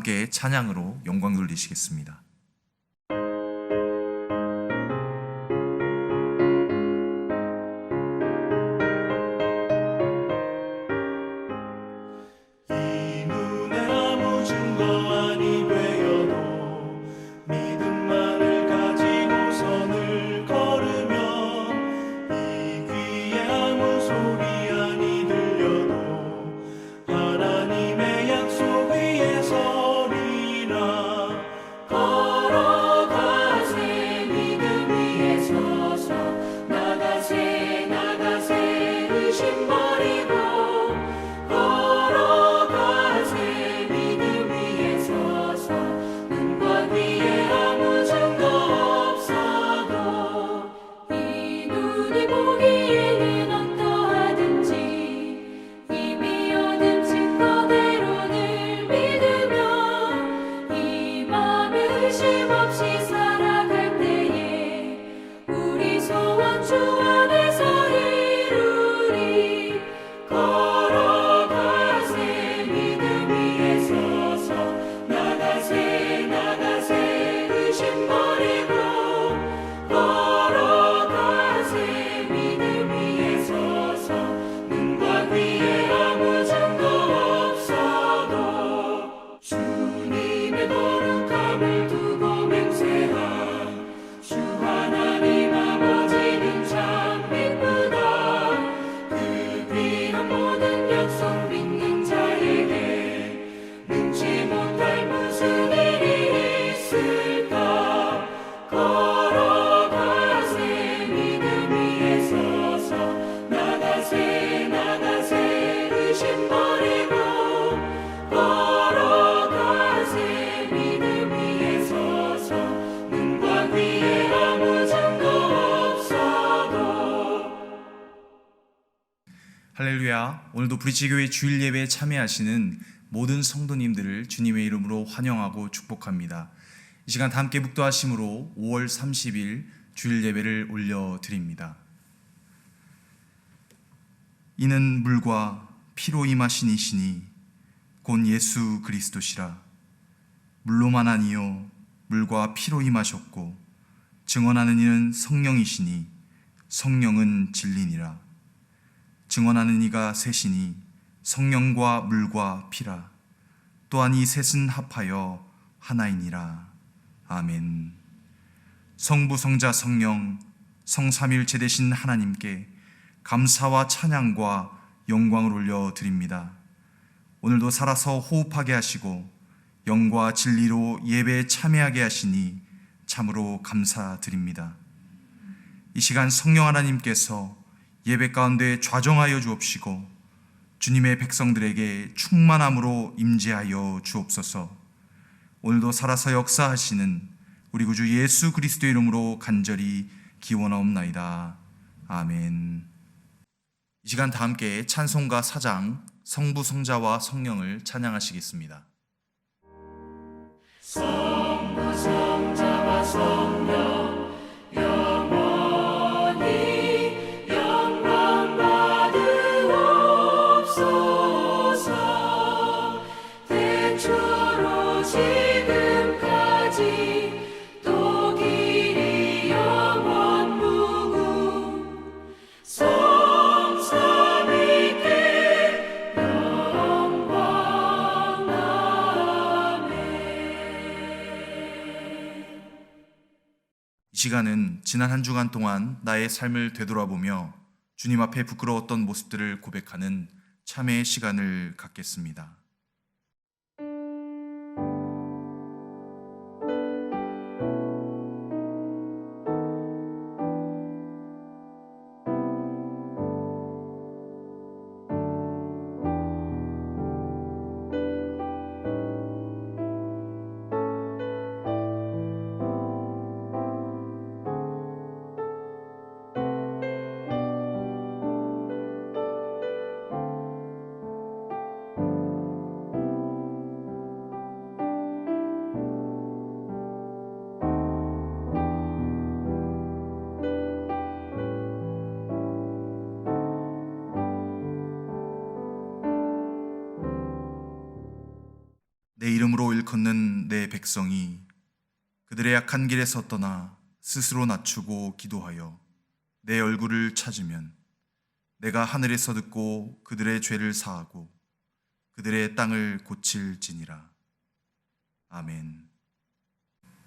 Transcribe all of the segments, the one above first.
함께 찬양으로 영광 돌리시겠습니다. 할렐루야. 오늘도 브릿지교회 주일 예배에 참여하시는 모든 성도님들을 주님의 이름으로 환영하고 축복합니다. 이 시간 다 함께 묵도하심으로 5월 30일 주일 예배를 올려드립니다. 이는 물과 피로 임하신 이시니 곧 예수 그리스도시라. 물로만 아니요 물과 피로 임하셨고 증언하는 이는 성령이시니 성령은 진리니라. 증언하는 이가 셋이니 성령과 물과 피라. 또한 이 셋은 합하여 하나이니라. 아멘. 성부 성자 성령 성삼위일체 되신 하나님께 감사와 찬양과 영광을 올려드립니다. 오늘도 살아서 호흡하게 하시고 영과 진리로 예배에 참여하게 하시니 참으로 감사드립니다. 이 시간 성령 하나님께서 예배 가운데 좌정하여 주옵시고 주님의 백성들에게 충만함으로 임재하여 주옵소서. 오늘도 살아서 역사하시는 우리 구주 예수 그리스도의 이름으로 간절히 기원하옵나이다. 아멘. 이 시간 다 함께 찬송가 4장 성부 성자와 성령을 찬양하시겠습니다. 성부 성자와 성령 이 시간은 지난 한 주간 동안 나의 삶을 되돌아보며 주님 앞에 부끄러웠던 모습들을 고백하는 참회의 시간을 갖겠습니다. 길을 걷는 내 백성이 그들의 약한 길에서 떠나 스스로 낮추고 기도하여 내 얼굴을 찾으면 내가 하늘에서 듣고 그들의 죄를 사하고 그들의 땅을 고칠지니라. 아멘.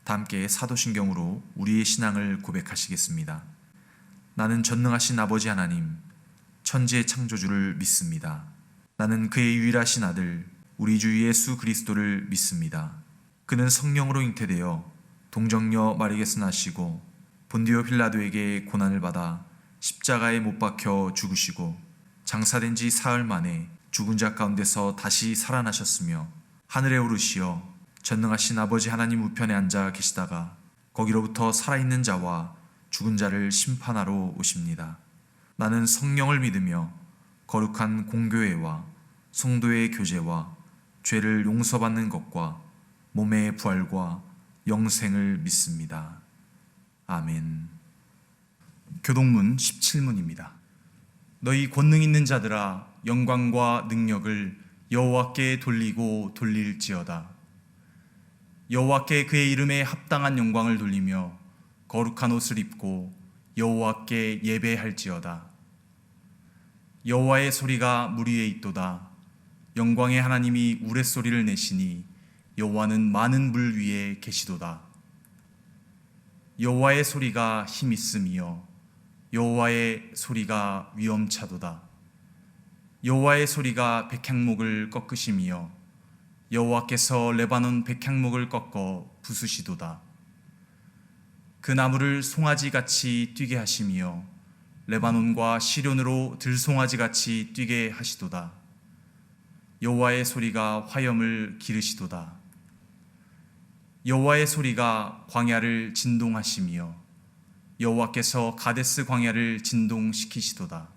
다 함께 사도신경으로 우리의 신앙을 고백하시겠습니다. 나는 전능하신 아버지 하나님, 천지의 창조주를 믿습니다. 나는 그의 유일하신 아들, 우리 주 예수 그리스도를 믿습니다. 그는 성령으로 잉태되어 동정녀 마리아에서 나시고 본디오 빌라도에게 고난을 받아 십자가에 못 박혀 죽으시고 장사된 지 사흘 만에 죽은 자 가운데서 다시 살아나셨으며 하늘에 오르시어 전능하신 아버지 하나님 우편에 앉아 계시다가 거기로부터 살아있는 자와 죽은 자를 심판하러 오십니다. 나는 성령을 믿으며 거룩한 공교회와 성도의 교제와 죄를 용서받는 것과 몸의 부활과 영생을 믿습니다. 아멘. 교동문 17문입니다. 너희 권능 있는 자들아, 영광과 능력을 여호와께 돌리고 돌릴지어다. 여호와께 그의 이름에 합당한 영광을 돌리며 거룩한 옷을 입고 여호와께 예배할지어다. 여호와의 소리가 물 위에 있도다. 영광의 하나님이 우레소리를 내시니 여호와는 많은 물 위에 계시도다. 여호와의 소리가 힘 있음이여 여호와의 소리가 위엄차도다. 여호와의 소리가 백향목을 꺾으심이여 여호와께서 레바논 백향목을 꺾어 부수시도다. 그 나무를 송아지같이 뛰게 하심이여 레바논과 시련으로 들송아지같이 뛰게 하시도다. 여호와의 소리가 화염을 기르시도다. 여호와의 소리가 광야를 진동하심이여 여호와께서 가데스 광야를 진동시키시도다.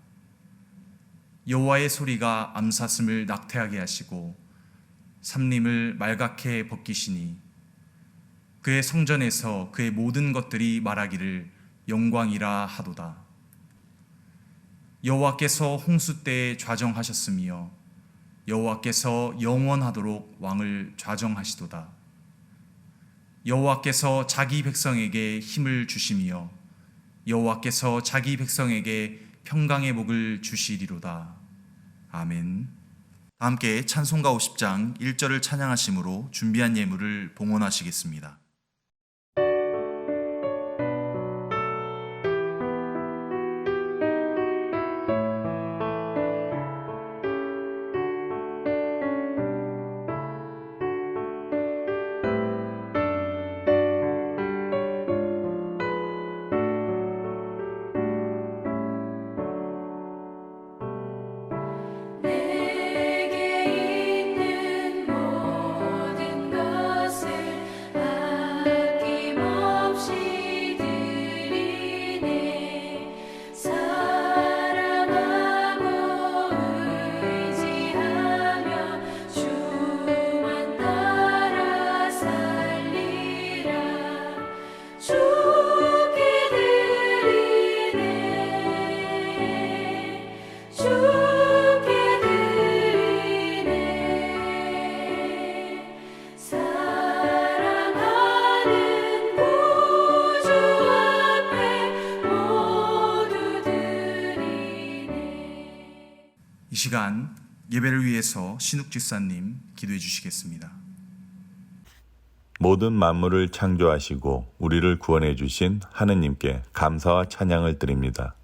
여호와의 소리가 암사슴을 낙태하게 하시고 삼림을 말갛게 벗기시니 그의 성전에서 그의 모든 것들이 말하기를 영광이라 하도다. 여호와께서 홍수 때에 좌정하셨으며 여호와께서 영원하도록 왕을 좌정하시도다. 여호와께서 자기 백성에게 힘을 주시며 여호와께서 자기 백성에게 평강의 복을 주시리로다. 아멘. 함께 찬송가 50장 1절을 찬양하심으로 준비한 예물을 봉헌하시겠습니다. 이 시간 예배를 위해서 신욱 집사님 기도해 주시겠습니다. 모든 만물을 창조하시고 우리를 구원해 주신 하느님께 감사와 찬양을 드립니다.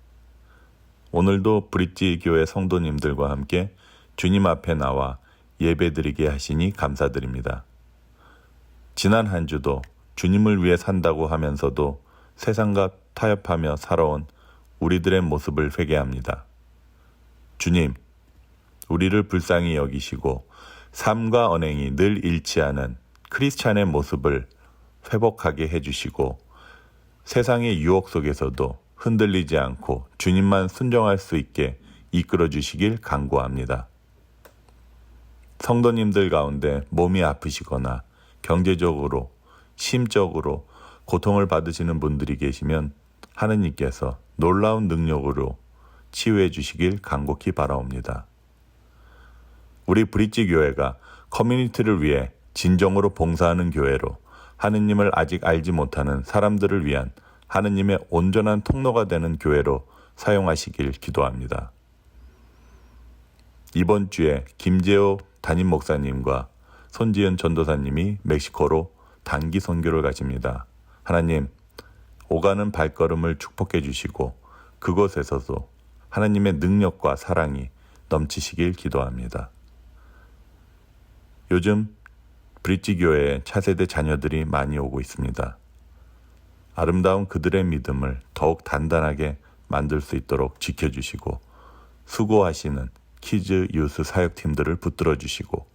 오늘도 브릿지 교회 성도님들과 함께 주님 앞에 나와 예배드리게 하시니 감사드립니다. 지난 한 주도 주님을 위해 산다고 하면서도 세상과 타협하며 살아온 우리들의 모습을 회개합니다. 주님, 우리를 불쌍히 여기시고 삶과 언행이 늘 일치하는 크리스찬의 모습을 회복하게 해주시고 세상의 유혹 속에서도 흔들리지 않고 주님만 순종할 수 있게 이끌어 주시길 간구합니다. 성도님들 가운데 몸이 아프시거나 경제적으로, 심적으로 고통을 받으시는 분들이 계시면 하느님께서 놀라운 능력으로 치유해 주시길 간곡히 바라옵니다. 우리 브릿지 교회가 커뮤니티를 위해 진정으로 봉사하는 교회로 하느님을 아직 알지 못하는 사람들을 위한 하느님의 온전한 통로가 되는 교회로 사용하시길 기도합니다. 이번 주에 김재호 담임 목사님과 손지은 전도사님이 멕시코로 단기 선교를 가십니다. 하나님, 오가는 발걸음을 축복해 주시고 그곳에서도 하나님의 능력과 사랑이 넘치시길 기도합니다. 요즘 브릿지 교회에 차세대 자녀들이 많이 오고 있습니다. 아름다운 그들의 믿음을 더욱 단단하게 만들 수 있도록 지켜주시고 수고하시는 키즈 유스 사역팀들을 붙들어 주시고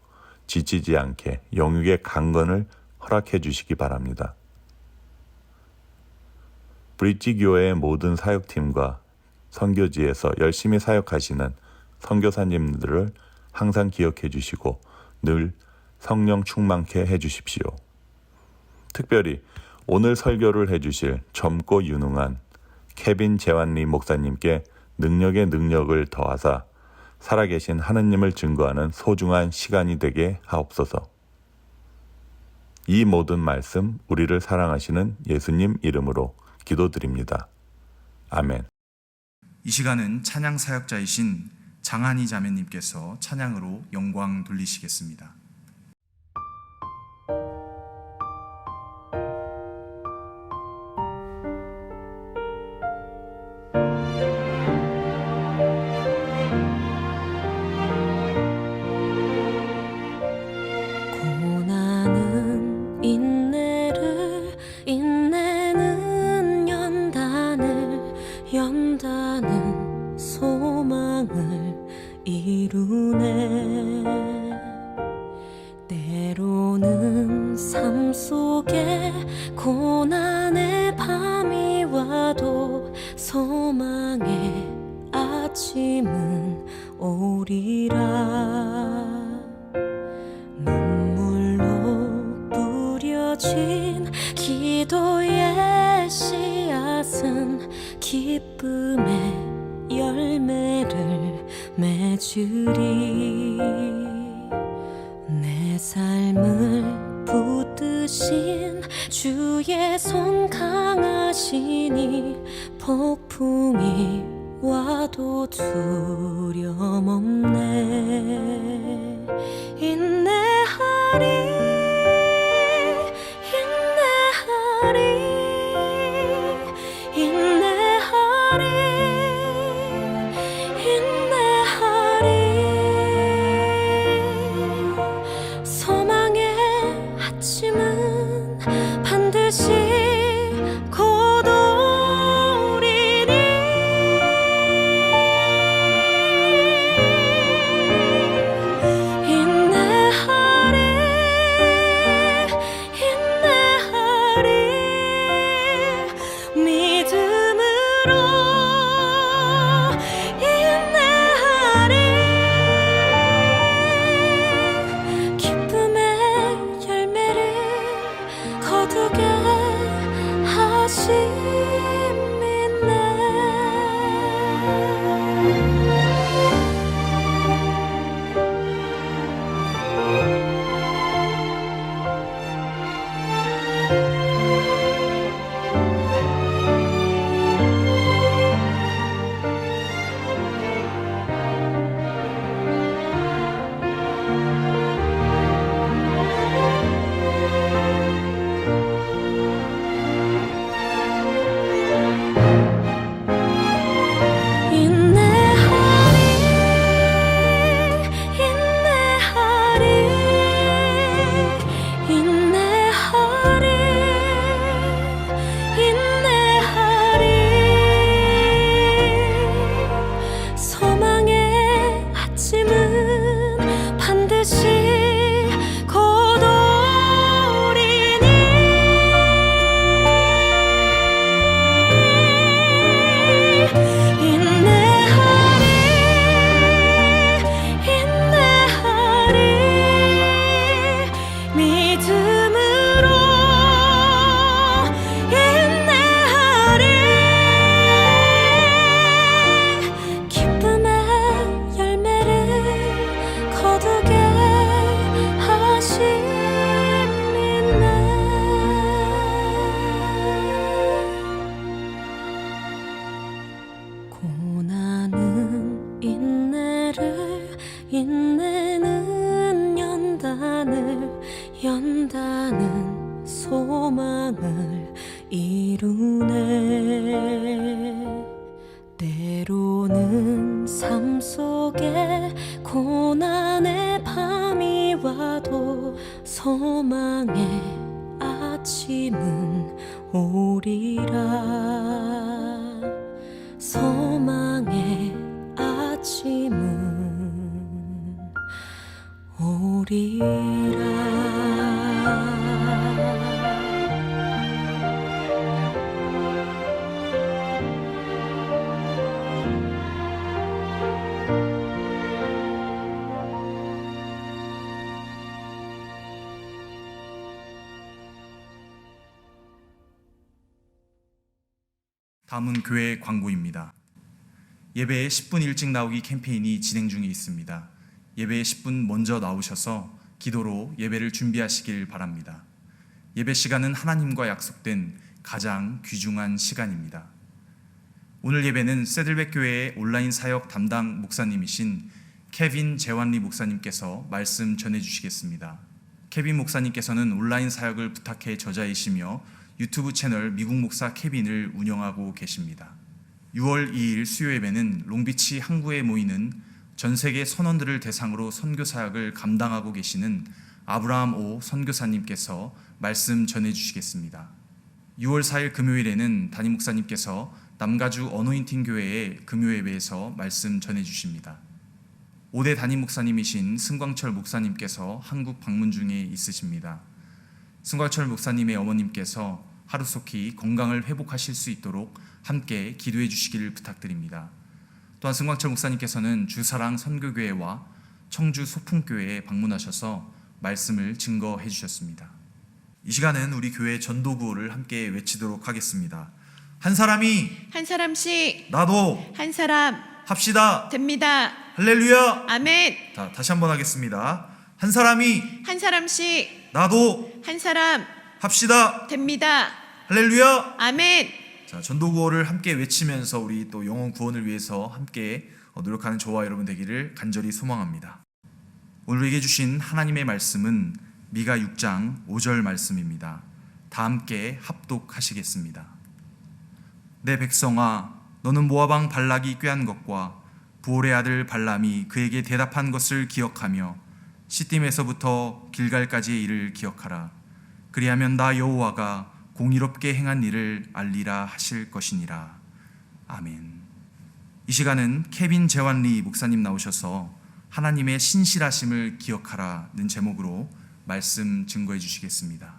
지치지 않게 영육의 강건을 허락해 주시기 바랍니다. 브릿지 교회의 모든 사역팀과 선교지에서 열심히 사역하시는 선교사님들을 항상 기억해 주시고 늘 성령 충만케 해 주십시오. 특별히 오늘 설교를 해 주실 젊고 유능한 케빈 재완리 목사님께 능력의 능력을 더하사 살아계신 하느님을 증거하는 소중한 시간이 되게 하옵소서. 이 모든 말씀 우리를 사랑하시는 예수님 이름으로 기도드립니다. 아멘. 이 시간은 찬양 사역자이신 장한희 자매님께서 찬양으로 영광 돌리시겠습니다. 고난은 인내를, 인내는 연단을, 연단은 소망을 이루네. 때로는 삶 속에 고난의 밤이 와도 소망의 아침은 오리라. 눈물로 뿌려진 기도의 씨앗은 기쁨의 열매를 맺으리. 내 삶을 붙드신 주의 손 강하시니 폭풍이 와도 두려움 없네. 인내하리, 인내하리, 인내하리, 인내하리. 소망의 아침은 반드시 곧 오리니. 인내하리, 인내하리, 믿음으로 인내하리. 기쁨의 열매를 거두게 이루네. 때로는 삶 속에 고난의 밤이 와도 소망의 아침은 오리라. 소망의 아침은 오리라. 다음은 교회 광고입니다. 예배에 10분 일찍 나오기 캠페인이 진행 중에 있습니다. 예배에 10분 먼저 나오셔서 기도로 예배를 준비하시길 바랍니다. 예배 시간은 하나님과 약속된 가장 귀중한 시간입니다. 오늘 예배는 세들백 교회의 온라인 사역 담당 목사님이신 케빈 재완리 목사님께서 말씀 전해주시겠습니다. 케빈 목사님께서는 온라인 사역을 부탁해 저자이시며 유튜브 채널 미국 목사 케빈을 운영하고 계십니다. 6월 2일 수요 예배는 롱비치 항구에 모이는 전 세계 선원들을 대상으로 선교 사역을 감당하고 계시는 아브라함 오 선교사님께서 말씀 전해 주시겠습니다. 6월 4일 금요일에는 담임 목사님께서 남가주 어노인팅 교회의 금요 예배에서 말씀 전해 주십니다. 5대 담임 목사님이신 승광철 목사님께서 한국 방문 중에 있으십니다. 승광철 목사님의 어머님께서 하루속히 건강을 회복하실 수 있도록 함께 기도해 주시기를 부탁드립니다. 또한 승광철 목사님께서는 주사랑 선교교회와 청주 소풍교회에 방문하셔서 말씀을 증거해 주셨습니다. 이 시간은 우리 교회 전도구호를 함께 외치도록 하겠습니다. 한 사람이 한 사람씩 나도 한 사람 합시다. 됩니다. 할렐루야. 아멘. 자, 다시 한번 하겠습니다. 한 사람이 한 사람씩 나도 한 사람 합시다. 됩니다. 할렐루야. 아멘. 자, 전도구호를 함께 외치면서 우리 또 영혼 구원을 위해서 함께 노력하는 저와 여러분 되기를 간절히 소망합니다. 오늘 우리에게 주신 하나님의 말씀은 미가 6장 5절 말씀입니다. 다 함께 합독하시겠습니다. 내 백성아, 너는 모압 왕 발락이 꾀한 것과 부올의 아들 발람이 그에게 대답한 것을 기억하며 시딤에서부터 길갈까지의 일을 기억하라. 그리하면 나 여호와가 공의롭게 행한 일을 알리라 하실 것이니라. 아멘. 이 시간은 케빈 재완리 목사님 나오셔서 하나님의 신실하심을 기억하라는 제목으로 말씀 증거해 주시겠습니다.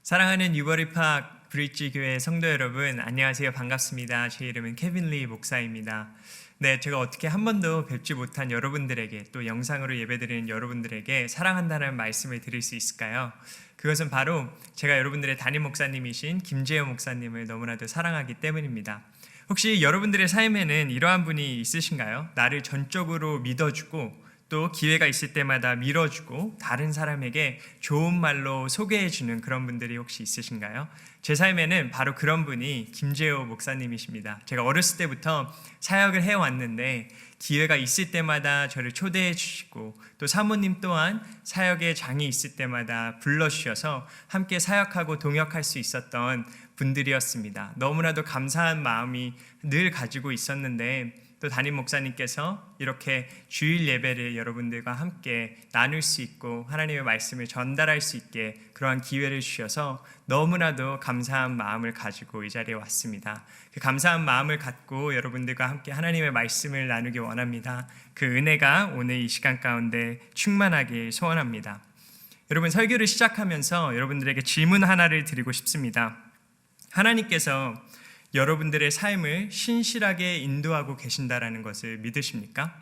사랑하는 유버리팍 브릿지 교회 성도 여러분, 안녕하세요. 반갑습니다. 제 이름은 케빈 리 목사입니다. 네, 제가 어떻게 한 번도 뵙지 못한 여러분들에게, 또 영상으로 예배드리는 여러분들에게 사랑한다는 말씀을 드릴 수 있을까요? 그것은 바로 제가 여러분들의 담임 목사님이신 김재호 목사님을 너무나도 사랑하기 때문입니다. 혹시 여러분들의 삶에는 이러한 분이 있으신가요? 나를 전적으로 믿어주고 또 기회가 있을 때마다 밀어주고 다른 사람에게 좋은 말로 소개해주는 그런 분들이 혹시 있으신가요? 제 삶에는 바로 그런 분이 김재호 목사님이십니다. 제가 어렸을 때부터 사역을 해왔는데 기회가 있을 때마다 저를 초대해 주시고 또 사모님 또한 사역에 장이 있을 때마다 불러주셔서 함께 사역하고 동역할 수 있었던 분들이었습니다. 너무나도 감사한 마음이 늘 가지고 있었는데 또 담임 목사님께서 이렇게 주일 예배를 여러분들과 함께 나눌 수 있고 하나님의 말씀을 전달할 수 있게 그러한 기회를 주셔서 너무나도 감사한 마음을 가지고 이 자리에 왔습니다. 그 감사한 마음을 갖고 여러분들과 함께 하나님의 말씀을 나누기 원합니다. 그 은혜가 오늘 이 시간 가운데 충만하길 소원합니다. 여러분, 설교를 시작하면서 여러분들에게 질문 하나를 드리고 싶습니다. 하나님께서 여러분들의 삶을 신실하게 인도하고 계신다라는 것을 믿으십니까?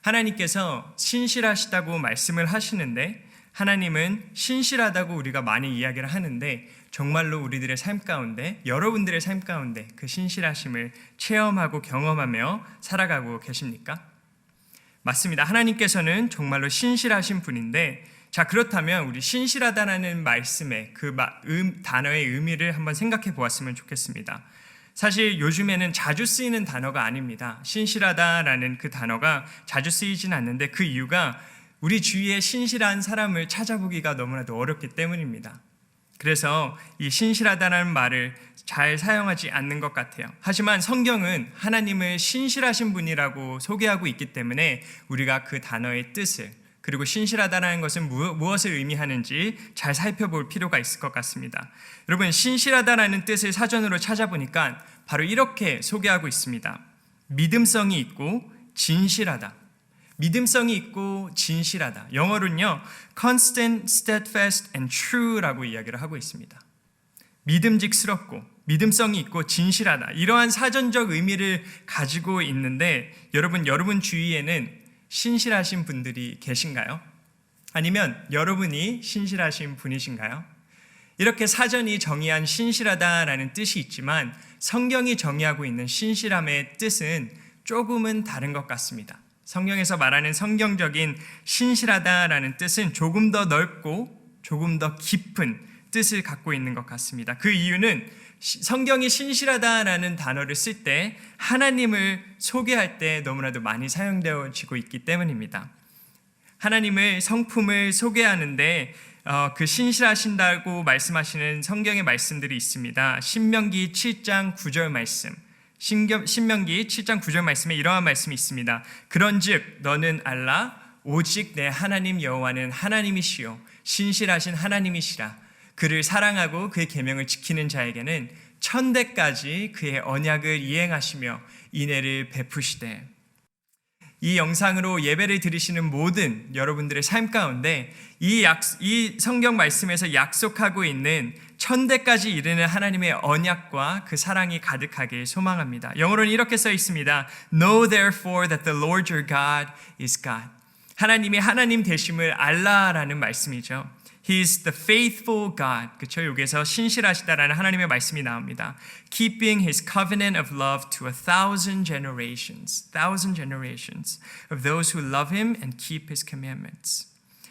하나님께서 신실하시다고 말씀을 하시는데 하나님은 신실하다고 우리가 많이 이야기를 하는데 정말로 우리들의 삶 가운데, 여러분들의 삶 가운데 그 신실하심을 체험하고 경험하며 살아가고 계십니까? 맞습니다. 하나님께서는 정말로 신실하신 분인데, 자, 그렇다면 우리 신실하다라는 말씀의 그 단어의 의미를 한번 생각해 보았으면 좋겠습니다. 사실 요즘에는 자주 쓰이는 단어가 아닙니다. 신실하다라는 그 단어가 자주 쓰이진 않는데 그 이유가 우리 주위에 신실한 사람을 찾아보기가 너무나도 어렵기 때문입니다. 그래서 이 신실하다는 말을 잘 사용하지 않는 것 같아요. 하지만 성경은 하나님을 신실하신 분이라고 소개하고 있기 때문에 우리가 그 단어의 뜻을, 그리고 신실하다는 것은 무엇을 의미하는지 잘 살펴볼 필요가 있을 것 같습니다. 여러분, 신실하다라는 뜻을 사전으로 찾아보니까 바로 이렇게 소개하고 있습니다. 믿음성이 있고 진실하다. 믿음성이 있고 진실하다. 영어로는요, constant, steadfast and true라고 이야기를 하고 있습니다. 믿음직스럽고 믿음성이 있고 진실하다. 이러한 사전적 의미를 가지고 있는데 여러분 주위에는 신실하신 분들이 계신가요? 아니면 여러분이 신실하신 분이신가요? 이렇게 사전이 정의한 신실하다라는 뜻이 있지만 성경이 정의하고 있는 신실함의 뜻은 조금은 다른 것 같습니다. 성경에서 말하는 성경적인 신실하다라는 뜻은 조금 더 넓고 조금 더 깊은 뜻을 갖고 있는 것 같습니다. 그 이유는 성경이 신실하다라는 단어를 쓸 때 하나님을 소개할 때 너무나도 많이 사용되어지고 있기 때문입니다. 하나님의 성품을 소개하는데 그 신실하신다고 말씀하시는 성경의 말씀들이 있습니다. 신명기 7장 9절 말씀, 신명기 7장 9절 말씀에 이러한 말씀이 있습니다. 그런즉 너는 알라 오직 내 하나님 여호와는 하나님이시요 신실하신 하나님이시라. 그를 사랑하고 그의 계명을 지키는 자에게는 천대까지 그의 언약을 이행하시며 인애를 베푸시되. 이 영상으로 예배를 드리시는 모든 여러분들의 삶 가운데 이 성경 말씀에서 약속하고 있는 천대까지 이르는 하나님의 언약과 그 사랑이 가득하길 소망합니다. 영어로는 이렇게 써 있습니다. Know therefore that the Lord your God is God. 하나님이 하나님 되심을 알라라는 말씀이죠. He is the faithful God. 그렇죠? 여기서 신실하시다라는 하나님의 말씀이 나옵니다. Keeping His covenant of love to 1,000 generations of those who love Him and keep His commandments.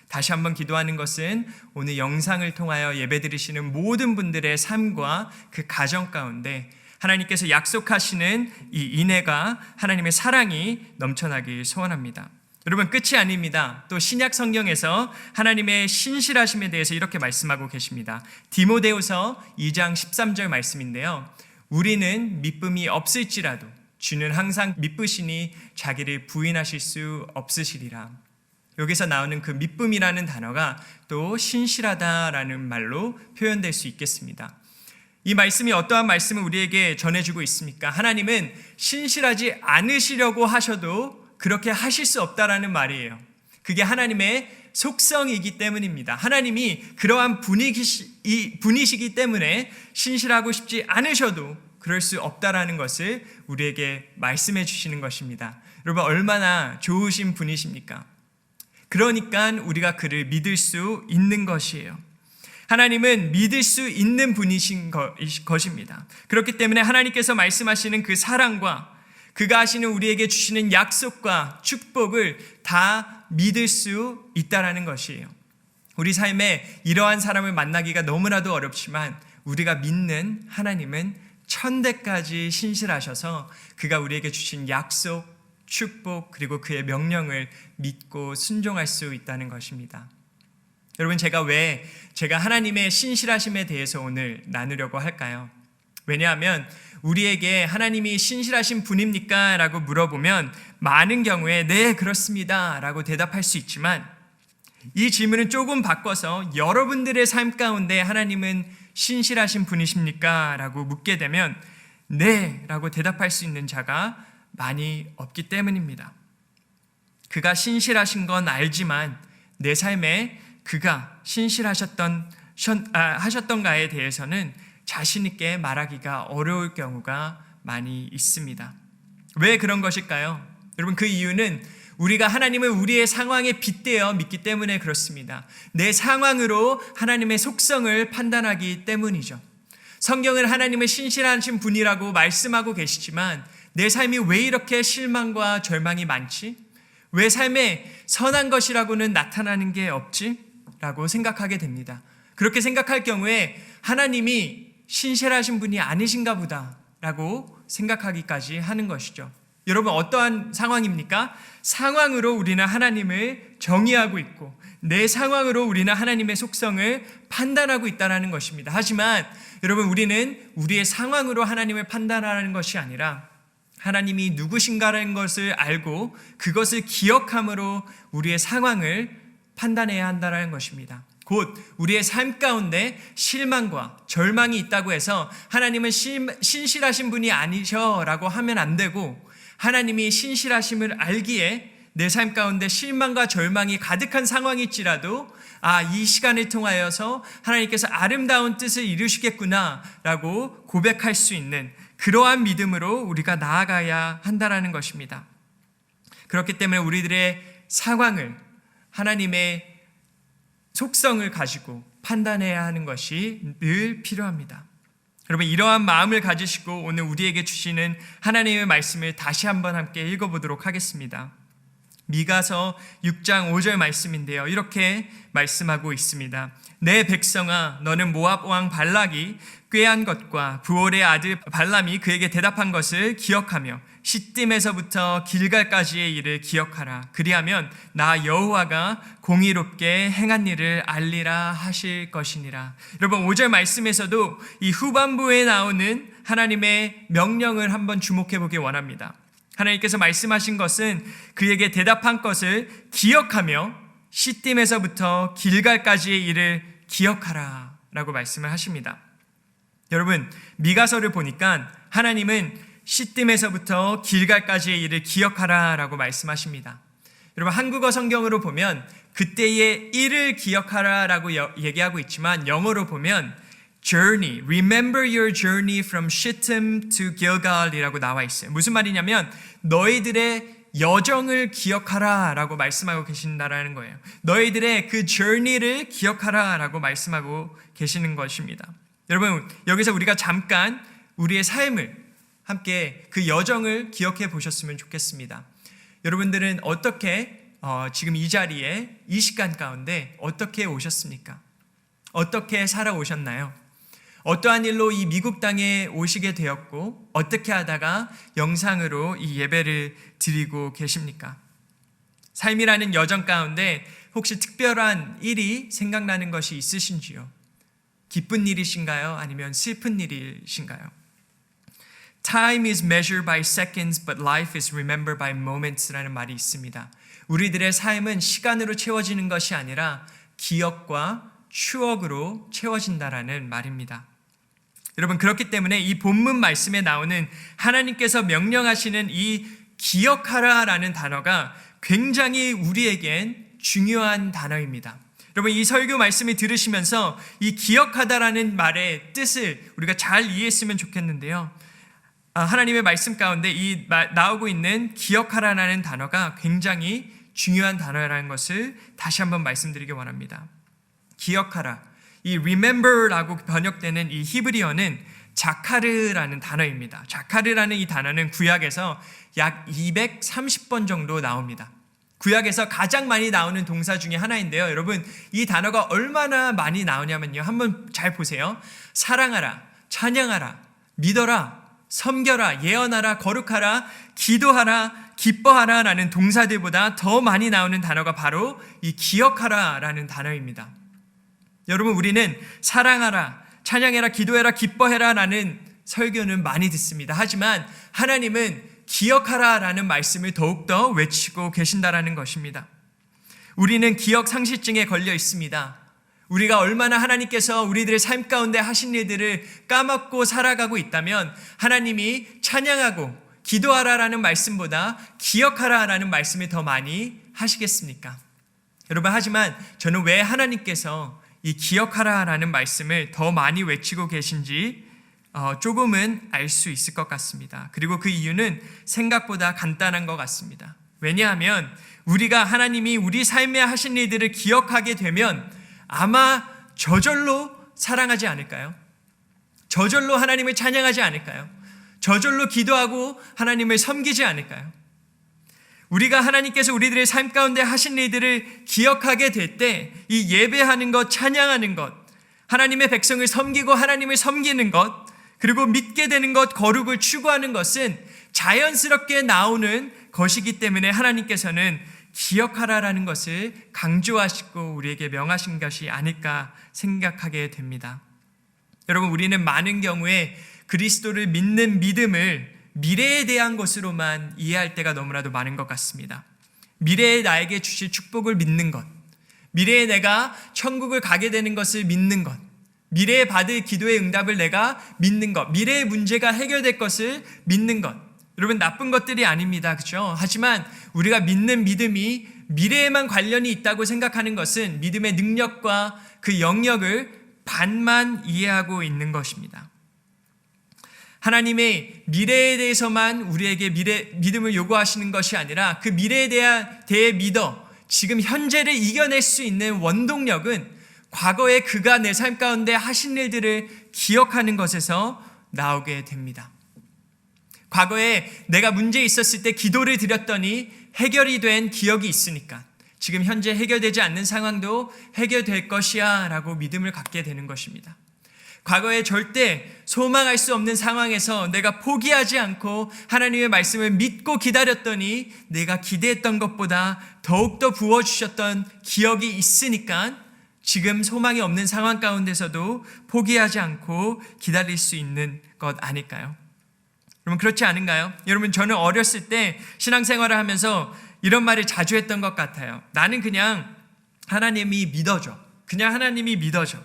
다시 한번 기도하는 것은 오늘 영상을 통하여 예배드리시는 모든 분들의 삶과 그 가정 가운데 하나님께서 약속하시는 이 인애가 하나님의 사랑이 넘쳐나길 소원합니다. 여러분, 끝이 아닙니다. 또 신약 성경에서 하나님의 신실하심에 대해서 이렇게 말씀하고 계십니다. 디모데후서 2장 13절 말씀인데요. 우리는 믿음이 없을지라도 주는 항상 믿으시니 자기를 부인하실 수 없으시리라. 여기서 나오는 그 믿음이라는 단어가 또 신실하다라는 말로 표현될 수 있겠습니다. 이 말씀이 어떠한 말씀을 우리에게 전해주고 있습니까? 하나님은 신실하지 않으시려고 하셔도 그렇게 하실 수 없다라는 말이에요. 그게 하나님의 속성이기 때문입니다. 하나님이 그러한 분이시기 때문에 신실하고 싶지 않으셔도 그럴 수 없다라는 것을 우리에게 말씀해 주시는 것입니다. 여러분, 얼마나 좋으신 분이십니까? 그러니까 우리가 그를 믿을 수 있는 것이에요. 하나님은 믿을 수 있는 분이신 것입니다. 그렇기 때문에 하나님께서 말씀하시는 그 사랑과 그가 하시는 우리에게 주시는 약속과 축복을 다 믿을 수 있다라는 것이에요. 우리 삶에 이러한 사람을 만나기가 너무나도 어렵지만 우리가 믿는 하나님은 천대까지 신실하셔서 그가 우리에게 주신 약속, 축복, 그리고 그의 명령을 믿고 순종할 수 있다는 것입니다. 여러분, 제가 하나님의 신실하심에 대해서 오늘 나누려고 할까요? 왜냐하면 우리에게 하나님이 신실하신 분입니까? 라고 물어보면 많은 경우에 네, 그렇습니다 라고 대답할 수 있지만 이 질문을 조금 바꿔서 여러분들의 삶 가운데 하나님은 신실하신 분이십니까? 라고 묻게 되면 네 라고 대답할 수 있는 자가 많이 없기 때문입니다. 그가 신실하신 건 알지만 내 삶에 그가 하셨던가에 대해서는 자신 있게 말하기가 어려울 경우가 많이 있습니다. 왜 그런 것일까요? 여러분, 그 이유는 우리가 하나님을 우리의 상황에 빗대어 믿기 때문에 그렇습니다. 내 상황으로 하나님의 속성을 판단하기 때문이죠. 성경은 하나님을 신실하신 분이라고 말씀하고 계시지만 내 삶이 왜 이렇게 실망과 절망이 많지? 왜 삶에 선한 것이라고는 나타나는 게 없지? 라고 생각하게 됩니다. 그렇게 생각할 경우에 하나님이 신실하신 분이 아니신가 보다 라고 생각하기까지 하는 것이죠. 여러분, 어떠한 상황입니까? 상황으로 우리는 하나님을 정의하고 있고 내 상황으로 우리는 하나님의 속성을 판단하고 있다는 것입니다. 하지만 여러분, 우리는 우리의 상황으로 하나님을 판단하는 것이 아니라 하나님이 누구신가라는 것을 알고 그것을 기억함으로 우리의 상황을 판단해야 한다는 것입니다. 곧 우리의 삶 가운데 실망과 절망이 있다고 해서 하나님은 신실하신 분이 아니셔라고 하면 안 되고, 하나님이 신실하심을 알기에 내 삶 가운데 실망과 절망이 가득한 상황일지라도 이 시간을 통하여서 하나님께서 아름다운 뜻을 이루시겠구나라고 고백할 수 있는 그러한 믿음으로 우리가 나아가야 한다는 것입니다. 그렇기 때문에 우리들의 상황을 하나님의 속성을 가지고 판단해야 하는 것이 늘 필요합니다. 여러분, 이러한 마음을 가지시고 오늘 우리에게 주시는 하나님의 말씀을 다시 한번 함께 읽어보도록 하겠습니다. 미가서 6장 5절 말씀인데요. 이렇게 말씀하고 있습니다. 내 백성아, 너는 모압 왕 발락이 꾀한 것과 부올의 아들 발람이 그에게 대답한 것을 기억하며 시딤에서부터 길갈까지의 일을 기억하라. 그리하면 나 여호와가 공의롭게 행한 일을 알리라 하실 것이니라. 여러분, 5절 말씀에서도 이 후반부에 나오는 하나님의 명령을 한번 주목해 보기 원합니다. 하나님께서 말씀하신 것은 그에게 대답한 것을 기억하며 시딤에서부터 길갈까지의 일을 기억하라 라고 말씀을 하십니다. 여러분, 미가서를 보니까 하나님은 시딤에서부터 길갈까지의 일을 기억하라 라고 말씀하십니다. 여러분, 한국어 성경으로 보면 그때의 일을 기억하라 라고 얘기하고 있지만 영어로 보면 journey, remember your journey from Shittim to Gilgal이라고 나와 있어요. 무슨 말이냐면 너희들의 여정을 기억하라 라고 말씀하고 계신다라는 거예요. 너희들의 그 journey를 기억하라 라고 말씀하고 계시는 것입니다. 여러분, 여기서 우리가 잠깐 우리의 삶을 함께 그 여정을 기억해 보셨으면 좋겠습니다. 여러분들은 어떻게 지금 이 자리에 이 시간 가운데 어떻게 오셨습니까? 어떻게 살아오셨나요? 어떠한 일로 이 미국 땅에 오시게 되었고 어떻게 하다가 영상으로 이 예배를 드리고 계십니까? 삶이라는 여정 가운데 혹시 특별한 일이 생각나는 것이 있으신지요? 기쁜 일이신가요? 아니면 슬픈 일이신가요? Time is measured by seconds, but life is remembered by moments라는 말이 있습니다. 우리들의 삶은 시간으로 채워지는 것이 아니라 기억과 추억으로 채워진다라는 말입니다. 여러분, 그렇기 때문에 이 본문 말씀에 나오는 하나님께서 명령하시는 이 기억하라라는 단어가 굉장히 우리에겐 중요한 단어입니다. 여러분, 이 설교 말씀을 들으시면서 이 기억하다라는 말의 뜻을 우리가 잘 이해했으면 좋겠는데요. 하나님의 말씀 가운데 이 나오고 있는 기억하라라는 단어가 굉장히 중요한 단어라는 것을 다시 한번 말씀드리기 원합니다. 기억하라. 이 remember라고 번역되는 이 히브리어는 자카르라는 단어입니다. 자카르라는 이 단어는 구약에서 약 230번 정도 나옵니다. 구약에서 가장 많이 나오는 동사 중에 하나인데요. 여러분, 이 단어가 얼마나 많이 나오냐면요. 한번 잘 보세요. 사랑하라, 찬양하라, 믿어라, 섬겨라, 예언하라, 거룩하라, 기도하라, 기뻐하라 라는 동사들보다 더 많이 나오는 단어가 바로 이 기억하라 라는 단어입니다. 여러분, 우리는 사랑하라, 찬양해라, 기도해라, 기뻐해라 라는 설교는 많이 듣습니다. 하지만 하나님은 기억하라 라는 말씀을 더욱더 외치고 계신다라는 것입니다. 우리는 기억 상실증에 걸려 있습니다. 우리가 얼마나 하나님께서 우리들의 삶 가운데 하신 일들을 까먹고 살아가고 있다면 하나님이 찬양하고 기도하라라는 말씀보다 기억하라라는 말씀을 더 많이 하시겠습니까? 여러분, 하지만 저는 왜 하나님께서 이 기억하라라는 말씀을 더 많이 외치고 계신지 조금은 알 수 있을 것 같습니다. 그리고 그 이유는 생각보다 간단한 것 같습니다. 왜냐하면 우리가 하나님이 우리 삶에 하신 일들을 기억하게 되면 아마 저절로 사랑하지 않을까요? 저절로 하나님을 찬양하지 않을까요? 저절로 기도하고 하나님을 섬기지 않을까요? 우리가 하나님께서 우리들의 삶 가운데 하신 일들을 기억하게 될 때 이 예배하는 것, 찬양하는 것, 하나님의 백성을 섬기고 하나님을 섬기는 것, 그리고 믿게 되는 것, 거룩을 추구하는 것은 자연스럽게 나오는 것이기 때문에 하나님께서는 기억하라라는 것을 강조하시고 우리에게 명하신 것이 아닐까 생각하게 됩니다. 여러분, 우리는 많은 경우에 그리스도를 믿는 믿음을 미래에 대한 것으로만 이해할 때가 너무나도 많은 것 같습니다. 미래에 나에게 주실 축복을 믿는 것, 미래에 내가 천국을 가게 되는 것을 믿는 것, 미래에 받을 기도의 응답을 내가 믿는 것, 미래의 문제가 해결될 것을 믿는 것. 여러분, 나쁜 것들이 아닙니다. 그렇죠? 하지만 우리가 믿는 믿음이 미래에만 관련이 있다고 생각하는 것은 믿음의 능력과 그 영역을 반만 이해하고 있는 것입니다. 하나님의 미래에 대해서만 우리에게 믿음을 요구하시는 것이 아니라 그 미래에 대해 믿어 지금 현재를 이겨낼 수 있는 원동력은 과거에 그가 내 삶 가운데 하신 일들을 기억하는 것에서 나오게 됩니다. 과거에 내가 문제 있었을 때 기도를 드렸더니 해결이 된 기억이 있으니까 지금 현재 해결되지 않는 상황도 해결될 것이야 라고 믿음을 갖게 되는 것입니다. 과거에 절대 소망할 수 없는 상황에서 내가 포기하지 않고 하나님의 말씀을 믿고 기다렸더니 내가 기대했던 것보다 더욱더 부어주셨던 기억이 있으니까 지금 소망이 없는 상황 가운데서도 포기하지 않고 기다릴 수 있는 것 아닐까요? 여러분, 그렇지 않은가요? 여러분, 저는 어렸을 때 신앙생활을 하면서 이런 말을 자주 했던 것 같아요. 나는 그냥 하나님이 믿어줘. 그냥 하나님이 믿어줘.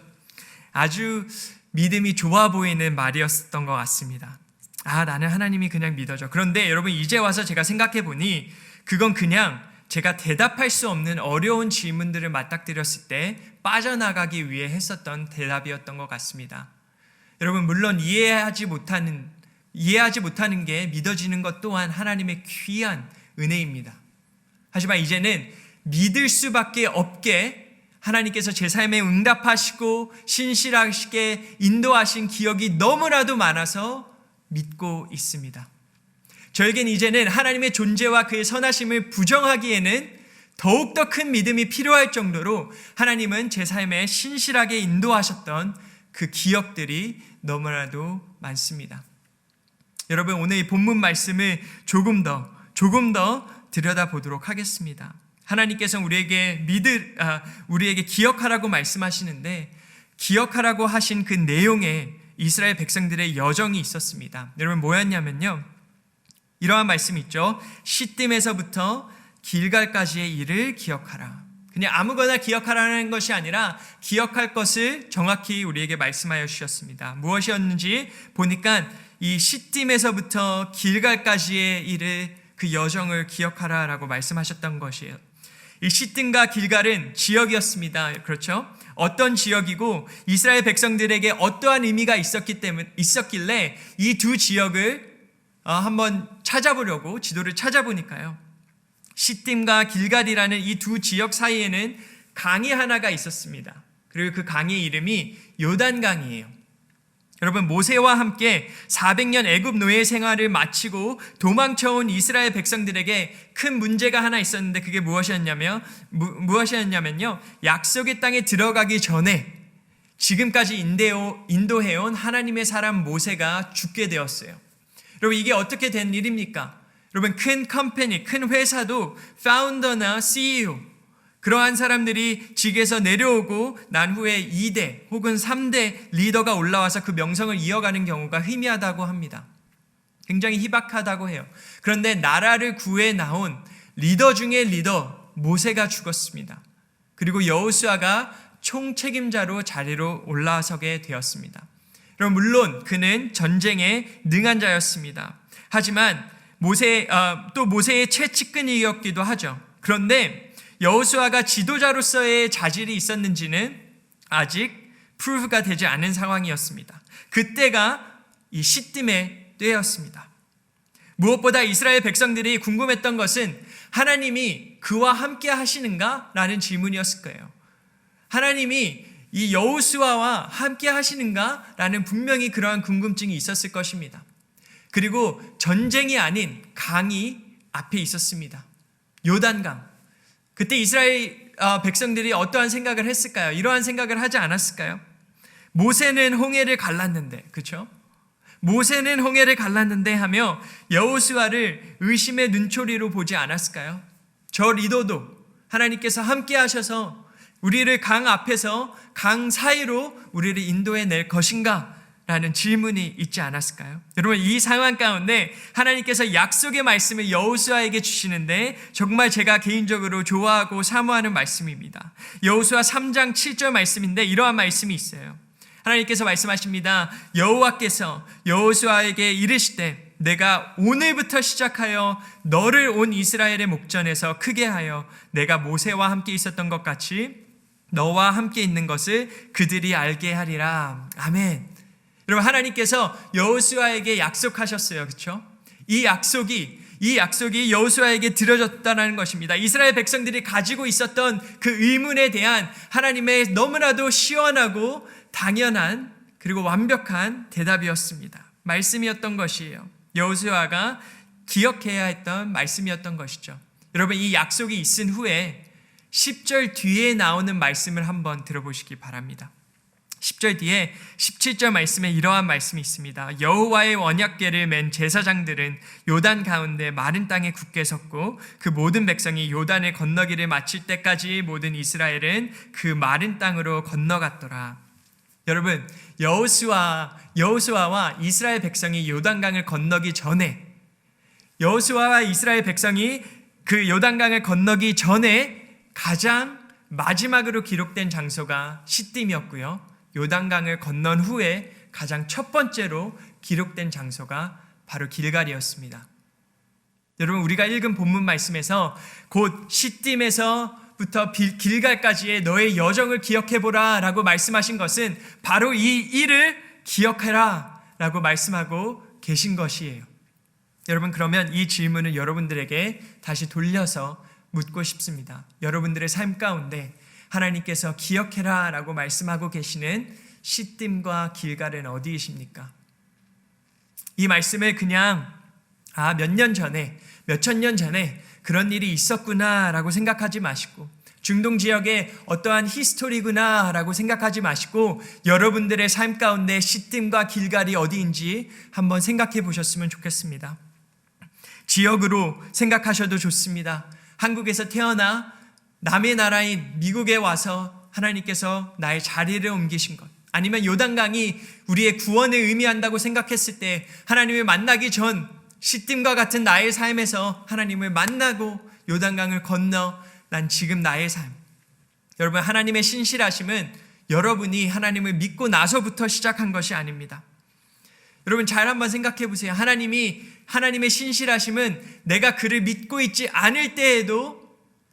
아주 믿음이 좋아 보이는 말이었던 것 같습니다. 나는 하나님이 그냥 믿어줘. 그런데 여러분, 이제 와서 제가 생각해 보니 그건 그냥 제가 대답할 수 없는 어려운 질문들을 맞닥뜨렸을 때 빠져나가기 위해 했었던 대답이었던 것 같습니다. 여러분, 물론 이해하지 못하는 게 믿어지는 것 또한 하나님의 귀한 은혜입니다. 하지만 이제는 믿을 수밖에 없게 하나님께서 제 삶에 응답하시고 신실하게 인도하신 기억이 너무나도 많아서 믿고 있습니다. 저에겐 이제는 하나님의 존재와 그의 선하심을 부정하기에는 더욱더 큰 믿음이 필요할 정도로 하나님은 제 삶에 신실하게 인도하셨던 그 기억들이 너무나도 많습니다. 여러분, 오늘 이 본문 말씀을 조금 더 들여다보도록 하겠습니다. 하나님께서 우리에게 기억하라고 말씀하시는데 기억하라고 하신 그 내용에 이스라엘 백성들의 여정이 있었습니다. 여러분, 뭐였냐면요, 이러한 말씀이 있죠. 시딤에서부터 길갈까지의 일을 기억하라. 그냥 아무거나 기억하라는 것이 아니라 기억할 것을 정확히 우리에게 말씀하여 주셨습니다. 무엇이었는지 보니까 이 시딤에서부터 길갈까지의 일을, 그 여정을 기억하라라고 말씀하셨던 것이에요. 이 시딤과 길갈은 지역이었습니다. 그렇죠? 어떤 지역이고 이스라엘 백성들에게 어떠한 의미가 있었길래 이 두 지역을 한번 찾아보려고 지도를 찾아보니까요, 시딤과 길갈이라는 이 두 지역 사이에는 강이 하나가 있었습니다. 그리고 그 강의 이름이 요단강이에요. 여러분, 모세와 함께 400년 애굽 노예 생활을 마치고 도망쳐온 이스라엘 백성들에게 큰 문제가 하나 있었는데 그게 무엇이었냐면요, 약속의 땅에 들어가기 전에 지금까지 인도해온 하나님의 사람 모세가 죽게 되었어요. 여러분, 이게 어떻게 된 일입니까? 여러분, 큰 컴퍼니, 큰 회사도 파운더나 CEO, 그러한 사람들이 직에서 내려오고 난 후에 2대 혹은 3대 리더가 올라와서 그 명성을 이어가는 경우가 희미하다고 합니다. 굉장히 희박하다고 해요. 그런데 나라를 구해 나온 리더 중의 리더 모세가 죽었습니다. 그리고 여호수아가 총책임자로 자리로 올라서게 되었습니다. 여러분, 물론 그는 전쟁에 능한 자였습니다. 하지만 또 모세의 최측근이었기도 하죠. 그런데 여호수아가 지도자로서의 자질이 있었는지는 아직 프루프가 되지 않은 상황이었습니다. 그때가 이 시딤의 때였습니다. 무엇보다 이스라엘 백성들이 궁금했던 것은 하나님이 그와 함께 하시는가? 라는 질문이었을 거예요. 하나님이 이 여호수아와 함께 하시는가? 라는 분명히 그러한 궁금증이 있었을 것입니다. 그리고 전쟁이 아닌 강이 앞에 있었습니다. 요단강. 그때 이스라엘 백성들이 어떠한 생각을 했을까요? 이러한 생각을 하지 않았을까요? 모세는 홍해를 갈랐는데, 그렇죠? 모세는 홍해를 갈랐는데 하며 여호수아를 의심의 눈초리로 보지 않았을까요? 저 리더도 하나님께서 함께 하셔서 우리를 강 앞에서 강 사이로 우리를 인도해낼 것인가? 라는 질문이 있지 않았을까요? 여러분, 이 상황 가운데 하나님께서 약속의 말씀을 여호수아에게 주시는데 정말 제가 개인적으로 좋아하고 사모하는 말씀입니다. 여호수아 3장 7절 말씀인데 이러한 말씀이 있어요. 하나님께서 말씀하십니다. 여호와께서 여호수아에게 이르시되 내가 오늘부터 시작하여 너를 온 이스라엘의 목전에서 크게 하여 내가 모세와 함께 있었던 것 같이 너와 함께 있는 것을 그들이 알게 하리라. 아멘. 여러분, 하나님께서 여호수아에게 약속하셨어요. 그렇죠? 이 약속이 여호수아에게 들어졌다는 것입니다. 이스라엘 백성들이 가지고 있었던 그 의문에 대한 하나님의 너무나도 시원하고 당연한 그리고 완벽한 대답이었습니다. 말씀이었던 것이에요. 여호수아가 기억해야 했던 말씀이었던 것이죠. 여러분, 이 약속이 있은 후에 10절 뒤에 나오는 말씀을 한번 들어보시기 바랍니다. 10절 뒤에 17절 말씀에 이러한 말씀이 있습니다. 여호와의 언약궤를 맨 제사장들은 요단 가운데 마른 땅에 굳게 섰고 그 모든 백성이 요단을 건너기를 마칠 때까지 모든 이스라엘은 그 마른 땅으로 건너갔더라. 여러분, 여호수아와 이스라엘 백성이 요단강을 건너기 전에, 여호수아와 이스라엘 백성이 그 요단강을 건너기 전에 가장 마지막으로 기록된 장소가 시딤이었고요. 요단강을 건넌 후에 가장 첫 번째로 기록된 장소가 바로 길갈이었습니다. 여러분, 우리가 읽은 본문 말씀에서 곧 시딤에서부터 길갈까지의 너의 여정을 기억해보라 라고 말씀하신 것은 바로 이 일을 기억해라 라고 말씀하고 계신 것이에요. 여러분, 그러면 이 질문을 여러분들에게 다시 돌려서 묻고 싶습니다. 여러분들의 삶 가운데 하나님께서 기억해라 라고 말씀하고 계시는 시딤과 길갈은 어디이십니까? 이 말씀을 그냥 몇 년 전에, 몇천 년 전에 그런 일이 있었구나 라고 생각하지 마시고, 중동 지역의 어떠한 히스토리구나 라고 생각하지 마시고, 여러분들의 삶 가운데 시딤과 길갈이 어디인지 한번 생각해 보셨으면 좋겠습니다. 지역으로 생각하셔도 좋습니다. 한국에서 태어나 남의 나라인 미국에 와서 하나님께서 나의 자리를 옮기신 것, 아니면 요단강이 우리의 구원을 의미한다고 생각했을 때 하나님을 만나기 전 시딤과 같은 나의 삶에서 하나님을 만나고 요단강을 건너 난 지금 나의 삶. 여러분, 하나님의 신실하심은 여러분이 하나님을 믿고 나서부터 시작한 것이 아닙니다. 여러분, 잘 한번 생각해 보세요. 하나님의 신실하심은 내가 그를 믿고 있지 않을 때에도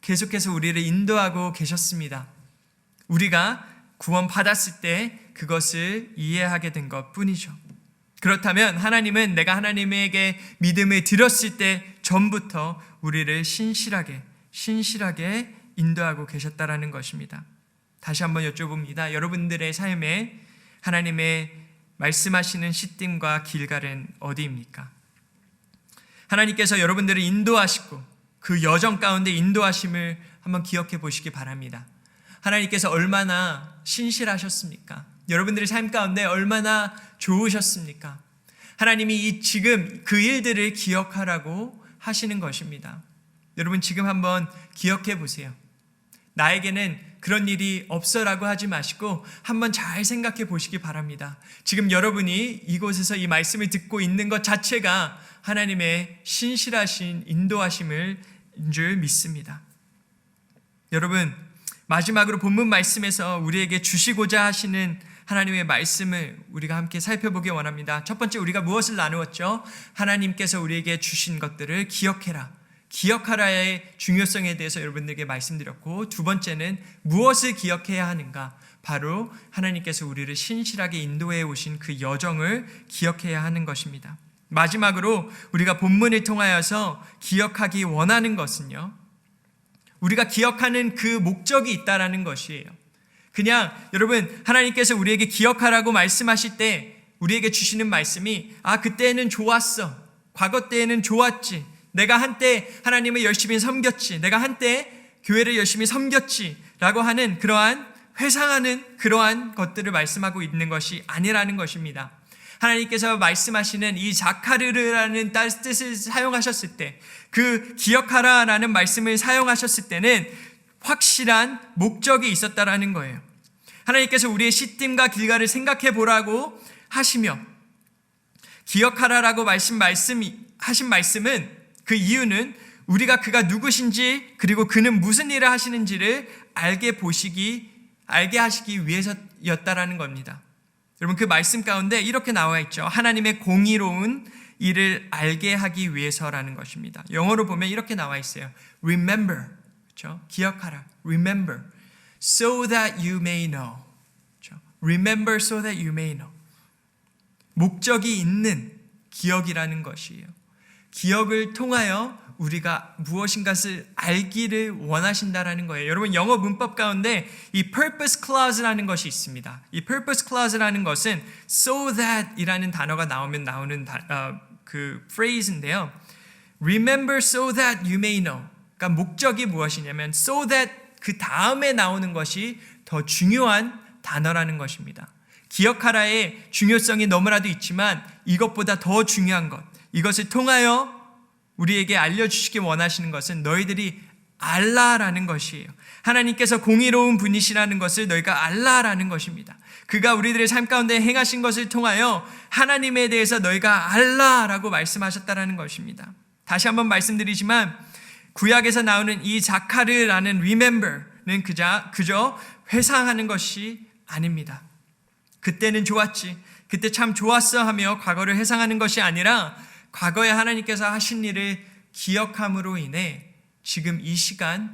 계속해서 우리를 인도하고 계셨습니다. 우리가 구원 받았을 때 그것을 이해하게 된 것 뿐이죠. 그렇다면 하나님은 내가 하나님에게 믿음을 드렸을 때 전부터 우리를 신실하게 인도하고 계셨다라는 것입니다. 다시 한번 여쭤봅니다. 여러분들의 삶에 하나님의 말씀하시는 시딤과 길갈은 어디입니까? 하나님께서 여러분들을 인도하시고 그 여정 가운데 인도하심을 한번 기억해 보시기 바랍니다. 하나님께서 얼마나 신실하셨습니까? 여러분들의 삶 가운데 얼마나 좋으셨습니까? 하나님이 지금 그 일들을 기억하라고 하시는 것입니다. 여러분, 지금 한번 기억해 보세요. 나에게는 그런 일이 없어라고 하지 마시고 한번 잘 생각해 보시기 바랍니다. 지금 여러분이 이곳에서 이 말씀을 듣고 있는 것 자체가 하나님의 신실하신 인도하심을 줄 믿습니다. 여러분, 마지막으로 본문 말씀에서 우리에게 주시고자 하시는 하나님의 말씀을 우리가 함께 살펴보기 원합니다. 첫 번째, 우리가 무엇을 나누었죠? 하나님께서 우리에게 주신 것들을 기억하라의 중요성에 대해서 여러분들에게 말씀드렸고, 두 번째는 무엇을 기억해야 하는가? 바로 하나님께서 우리를 신실하게 인도해 오신 그 여정을 기억해야 하는 것입니다. 마지막으로 우리가 본문을 통하여서 기억하기 원하는 것은요, 우리가 기억하는 그 목적이 있다라는 것이에요. 그냥 여러분, 하나님께서 우리에게 기억하라고 말씀하실 때 우리에게 주시는 말씀이 그때는 좋았어, 과거 때에는 좋았지, 내가 한때 하나님을 열심히 섬겼지, 내가 한때 교회를 열심히 섬겼지 라고 하는 그러한 회상하는 그러한 것들을 말씀하고 있는 것이 아니라는 것입니다. 하나님께서 말씀하시는 이 자카르라는 뜻을 사용하셨을 때, 그 기억하라라는 말씀을 사용하셨을 때는 확실한 목적이 있었다라는 거예요. 하나님께서 우리의 시딤과 길가를 생각해 보라고 하시며, 기억하라라고 하신 말씀은, 그 이유는 우리가 그가 누구신지 그리고 그는 무슨 일을 하시는지를 알게 하시기 위해서였다라는 겁니다. 여러분, 그 말씀 가운데 이렇게 나와 있죠. 하나님의 공의로운 일을 알게 하기 위해서라는 것입니다. 영어로 보면 이렇게 나와 있어요. Remember, 그렇죠? 기억하라. Remember, so that you may know. 그렇죠? Remember, so that you may know. 목적이 있는 기억이라는 것이에요. 기억을 통하여 우리가 무엇인가를 알기를 원하신다라는 거예요. 여러분, 영어 문법 가운데 이 purpose clause라는 것이 있습니다. 이 purpose clause라는 것은 so that 이라는 단어가 나오는 그 phrase인데요. Remember so that you may know. 그러니까 목적이 무엇이냐면 so that 그 다음에 나오는 것이 더 중요한 단어라는 것입니다. 기억하라의 중요성이 너무나도 있지만 이것보다 더 중요한 것, 이것을 통하여 우리에게 알려주시기 원하시는 것은 너희들이 알라라는 것이에요. 하나님께서 공의로운 분이시라는 것을 너희가 알라라는 것입니다. 그가 우리들의 삶 가운데 행하신 것을 통하여 하나님에 대해서 너희가 알라라고 말씀하셨다라는 것입니다. 다시 한번 말씀드리지만 구약에서 나오는 이 자카르라는 remember는 그저 회상하는 것이 아닙니다. 그때는 좋았지, 그때 참 좋았어 하며 과거를 회상하는 것이 아니라 과거에 하나님께서 하신 일을 기억함으로 인해 지금 이 시간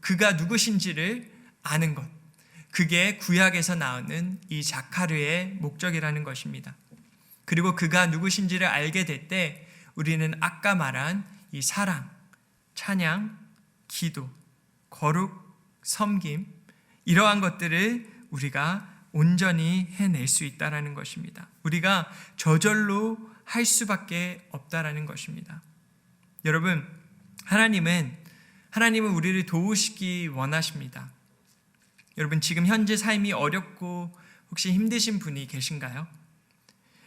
그가 누구신지를 아는 것, 그게 구약에서 나오는 이 자카르의 목적이라는 것입니다. 그리고 그가 누구신지를 알게 될 때 우리는 아까 말한 이 사랑, 찬양, 기도, 거룩, 섬김, 이러한 것들을 우리가 온전히 해낼 수 있다는 것입니다. 우리가 저절로 할 수밖에 없다라는 것입니다. 여러분, 하나님은 우리를 도우시기 원하십니다. 여러분, 지금 현재 삶이 어렵고 혹시 힘드신 분이 계신가요?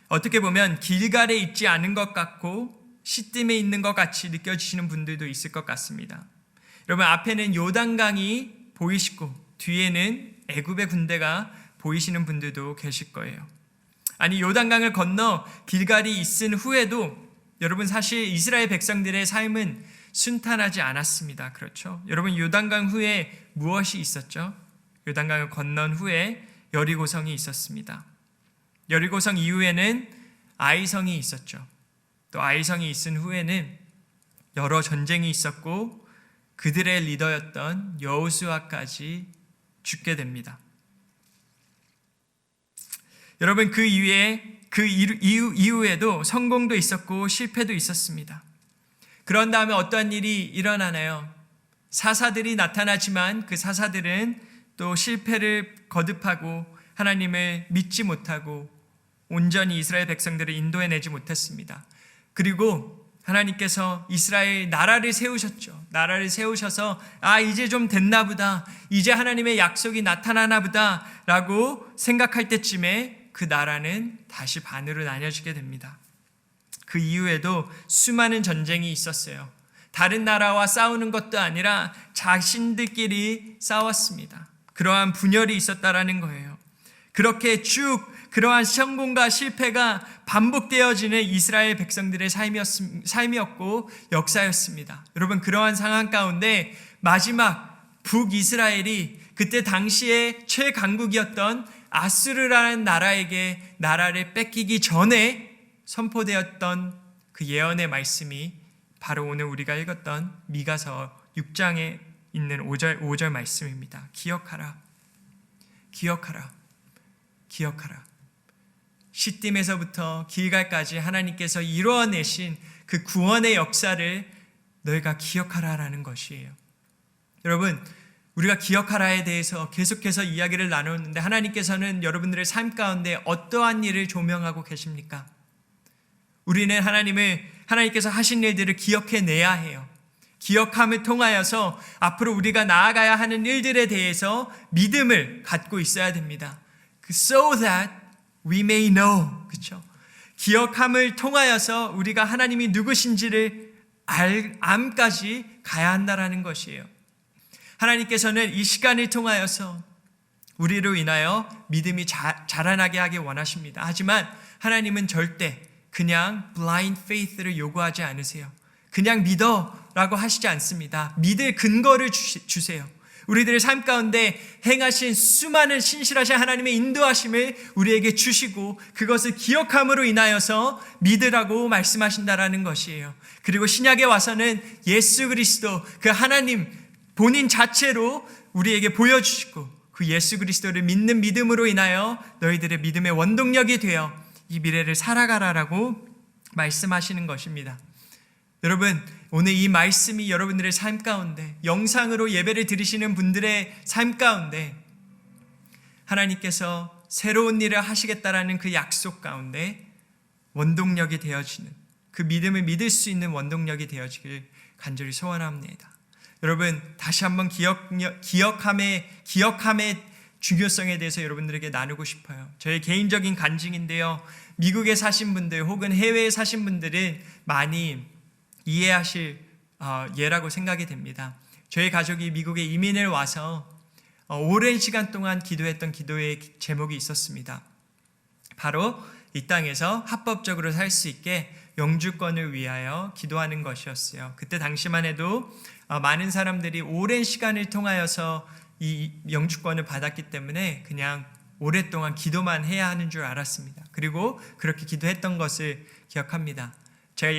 어떻게 보면 길갈에 있지 않은 것 같고 시딤에 있는 것 같이 느껴지시는 분들도 있을 것 같습니다. 여러분, 앞에는 요단강이 보이시고 뒤에는 애굽의 군대가 보이시는 분들도 계실 거예요. 아니, 요단강을 건너 길갈이 있은 후에도 여러분, 사실 이스라엘 백성들의 삶은 순탄하지 않았습니다. 그렇죠? 여러분, 요단강 후에 무엇이 있었죠? 요단강을 건넌 후에 여리고성이 있었습니다. 여리고성 이후에는 아이성이 있었죠. 또 아이성이 있은 후에는 여러 전쟁이 있었고 그들의 리더였던 여호수아까지 죽게 됩니다. 여러분, 그 이후에도 성공도 있었고 실패도 있었습니다. 그런 다음에 어떠한 일이 일어나나요? 사사들이 나타나지만 그 사사들은 또 실패를 거듭하고 하나님을 믿지 못하고 온전히 이스라엘 백성들을 인도해내지 못했습니다. 그리고 하나님께서 이스라엘 나라를 세우셨죠. 나라를 세우셔서 이제 좀 됐나 보다, 이제 하나님의 약속이 나타나나 보다 라고 생각할 때쯤에 그 나라는 다시 반으로 나뉘어지게 됩니다. 그 이후에도 수많은 전쟁이 있었어요. 다른 나라와 싸우는 것도 아니라 자신들끼리 싸웠습니다. 그러한 분열이 있었다라는 거예요. 그렇게 쭉 그러한 성공과 실패가 반복되어지는 이스라엘 백성들의 삶이었고 역사였습니다. 여러분, 그러한 상황 가운데 마지막 북이스라엘이 그때 당시에 최강국이었던 아수르라는 나라에게 나라를 뺏기기 전에 선포되었던 그 예언의 말씀이 바로 오늘 우리가 읽었던 미가서 6장에 있는 5절 말씀입니다. 기억하라, 기억하라, 기억하라. 시딤에서부터 길갈까지 하나님께서 이루어내신 그 구원의 역사를 너희가 기억하라라는 것이에요. 여러분, 우리가 기억하라에 대해서 계속해서 이야기를 나누는데 하나님께서는 여러분들의 삶 가운데 어떠한 일을 조명하고 계십니까? 우리는 하나님께서 하신 일들을 기억해내야 해요. 기억함을 통하여서 앞으로 우리가 나아가야 하는 일들에 대해서 믿음을 갖고 있어야 됩니다. So that we may know, 그렇죠? 기억함을 통하여서 우리가 하나님이 누구신지를 암까지 가야 한다라는 것이에요. 하나님께서는 이 시간을 통하여서 우리로 인하여 믿음이 자라나게 하기 원하십니다. 하지만 하나님은 절대 그냥 blind faith를 요구하지 않으세요. 그냥 믿어라고 하시지 않습니다. 믿을 근거를 주세요. 우리들의 삶 가운데 행하신 수많은 신실하신 하나님의 인도하심을 우리에게 주시고 그것을 기억함으로 인하여서 믿으라고 말씀하신다라는 것이에요. 그리고 신약에 와서는 예수 그리스도 그 하나님 본인 자체로 우리에게 보여주시고 그 예수 그리스도를 믿는 믿음으로 인하여 너희들의 믿음의 원동력이 되어 이 미래를 살아가라라고 말씀하시는 것입니다. 여러분, 오늘 이 말씀이 여러분들의 삶 가운데 영상으로 예배를 드리시는 분들의 삶 가운데 하나님께서 새로운 일을 하시겠다라는 그 약속 가운데 원동력이 되어지는 그 믿음을 믿을 수 있는 원동력이 되어지길 간절히 소원합니다. 여러분, 다시 한번 기억함의 중요성에 대해서 여러분들에게 나누고 싶어요. 저의 개인적인 간증인데요. 미국에 사신 분들 혹은 해외에 사신 분들은 많이 이해하실 예라고 생각이 됩니다. 저희 가족이 미국에 이민을 와서 오랜 시간 동안 기도했던 기도의 제목이 있었습니다. 바로 이 땅에서 합법적으로 살 수 있게 영주권을 위하여 기도하는 것이었어요. 그때 당시만 해도 많은 사람들이 오랜 시간을 통하여서 이 영주권을 받았기 때문에 그냥 오랫동안 기도만 해야 하는 줄 알았습니다. 그리고 그렇게 기도했던 것을 기억합니다. 제가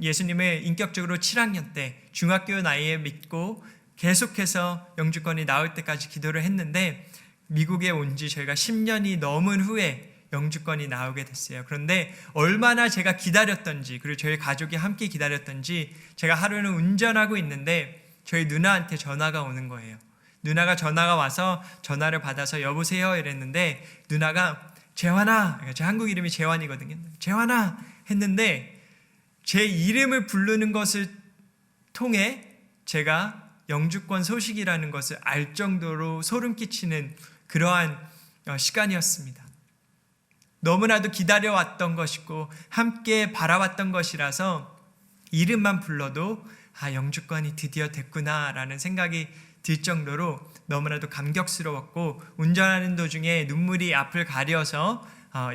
예수님을 인격적으로 7학년 때 중학교 나이에 믿고 계속해서 영주권이 나올 때까지 기도를 했는데 미국에 온 지 저희가 10년이 넘은 후에 영주권이 나오게 됐어요. 그런데 얼마나 제가 기다렸던지 그리고 저희 가족이 함께 기다렸던지 제가 하루는 운전하고 있는데 저희 누나한테 전화가 오는 거예요. 누나가 전화가 와서 전화를 받아서 여보세요 이랬는데 누나가 재환아, 제 한국 이름이 재환이거든요. 재환아 했는데 제 이름을 부르는 것을 통해 제가 영주권 소식이라는 것을 알 정도로 소름 끼치는 그러한 시간이었습니다. 너무나도 기다려왔던 것이고 함께 바라왔던 것이라서 이름만 불러도 영주권이 드디어 됐구나라는 생각이 들 정도로 너무나도 감격스러웠고 운전하는 도중에 눈물이 앞을 가려서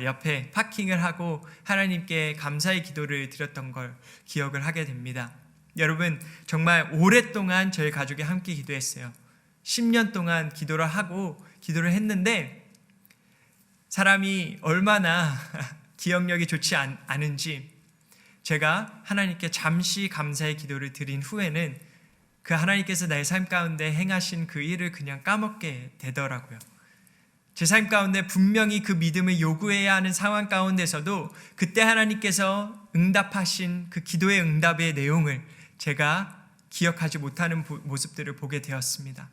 옆에 파킹을 하고 하나님께 감사의 기도를 드렸던 걸 기억을 하게 됩니다. 여러분, 정말 오랫동안 저희 가족이 함께 기도했어요. 10년 동안 기도를 하고 기도를 했는데 사람이 얼마나 기억력이 좋지 않은지 제가 하나님께 잠시 감사의 기도를 드린 후에는 그 하나님께서 나의 삶 가운데 행하신 그 일을 그냥 까먹게 되더라고요. 제 삶 가운데 분명히 그 믿음을 요구해야 하는 상황 가운데서도 그때 하나님께서 응답하신 그 기도의 응답의 내용을 제가 기억하지 못하는 모습들을 보게 되었습니다.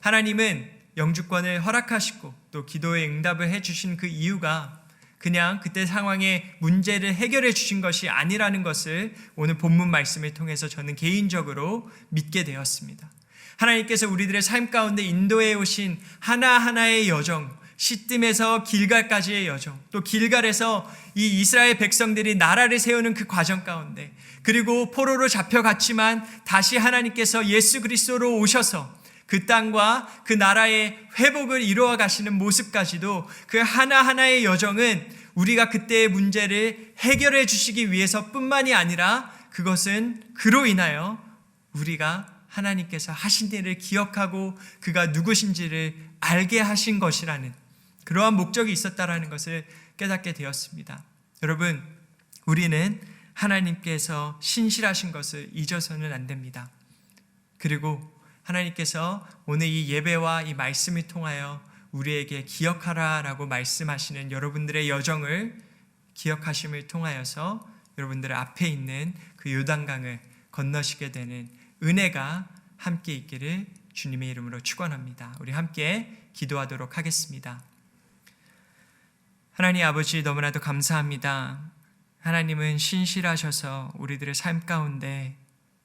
하나님은 영주권을 허락하시고 또 기도의 응답을 해주신 그 이유가 그냥 그때 상황의 문제를 해결해 주신 것이 아니라는 것을 오늘 본문 말씀을 통해서 저는 개인적으로 믿게 되었습니다. 하나님께서 우리들의 삶 가운데 인도해 오신 하나하나의 여정, 시뜸에서 길갈까지의 여정, 또 길갈에서 이 이스라엘 백성들이 나라를 세우는 그 과정 가운데 그리고 포로로 잡혀갔지만 다시 하나님께서 예수 그리스도로 오셔서 그 땅과 그 나라의 회복을 이루어 가시는 모습까지도 그 하나하나의 여정은 우리가 그때의 문제를 해결해 주시기 위해서뿐만이 아니라 그것은 그로 인하여 우리가 하나님께서 하신 일을 기억하고 그가 누구신지를 알게 하신 것이라는 그러한 목적이 있었다라는 것을 깨닫게 되었습니다. 여러분, 우리는 하나님께서 신실하신 것을 잊어서는 안 됩니다. 그리고 하나님께서 오늘 이 예배와 이 말씀을 통하여 우리에게 기억하라라고 말씀하시는 여러분들의 여정을 기억하심을 통하여서 여러분들의 앞에 있는 그 요단강을 건너시게 되는 은혜가 함께 있기를 주님의 이름으로 축원합니다. 우리 함께 기도하도록 하겠습니다. 하나님 아버지, 너무나도 감사합니다. 하나님은 신실하셔서 우리들의 삶 가운데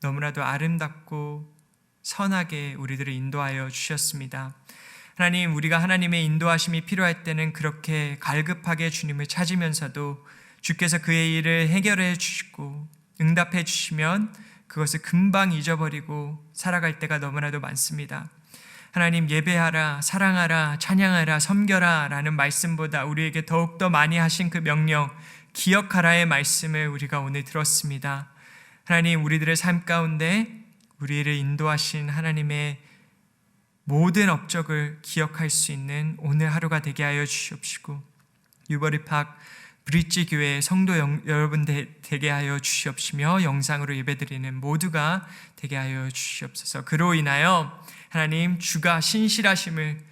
너무나도 아름답고 선하게 우리들을 인도하여 주셨습니다. 하나님, 우리가 하나님의 인도하심이 필요할 때는 그렇게 갈급하게 주님을 찾으면서도 주께서 그의 일을 해결해 주시고 응답해 주시면 그것을 금방 잊어버리고 살아갈 때가 너무나도 많습니다. 하나님, 예배하라, 사랑하라, 찬양하라, 섬겨라 라는 말씀보다 우리에게 더욱더 많이 하신 그 명령, 기억하라의 말씀을 우리가 오늘 들었습니다. 하나님, 우리들의 삶 가운데 우리를 인도하신 하나님의 모든 업적을 기억할 수 있는 오늘 하루가 되게 하여 주시옵시고, 유버리팍 브릿지 교회 성도 여러분 되게 하여 주시옵시며 영상으로 예배드리는 모두가 되게 하여 주시옵소서. 그로 인하여 하나님, 주가 신실하심을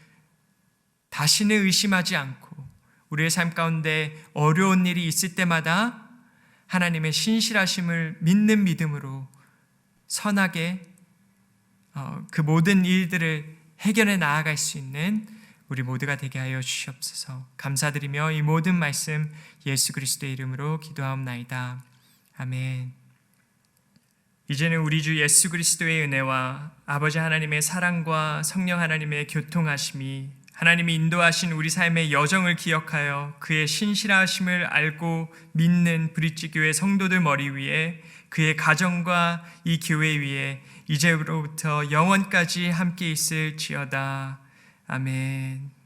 다시는 의심하지 않고 우리의 삶 가운데 어려운 일이 있을 때마다 하나님의 신실하심을 믿는 믿음으로 선하게 그 모든 일들을 해결해 나아갈 수 있는 우리 모두가 되게 하여 주시옵소서. 감사드리며 이 모든 말씀 예수 그리스도의 이름으로 기도하옵나이다. 아멘. 이제는 우리 주 예수 그리스도의 은혜와 아버지 하나님의 사랑과 성령 하나님의 교통하심이, 하나님이 인도하신 우리 삶의 여정을 기억하여 그의 신실하심을 알고 믿는 브릿지 교회 성도들 머리 위에, 그의 가정과 이 교회 위에 이제로부터 영원까지 함께 있을지어다. 아멘.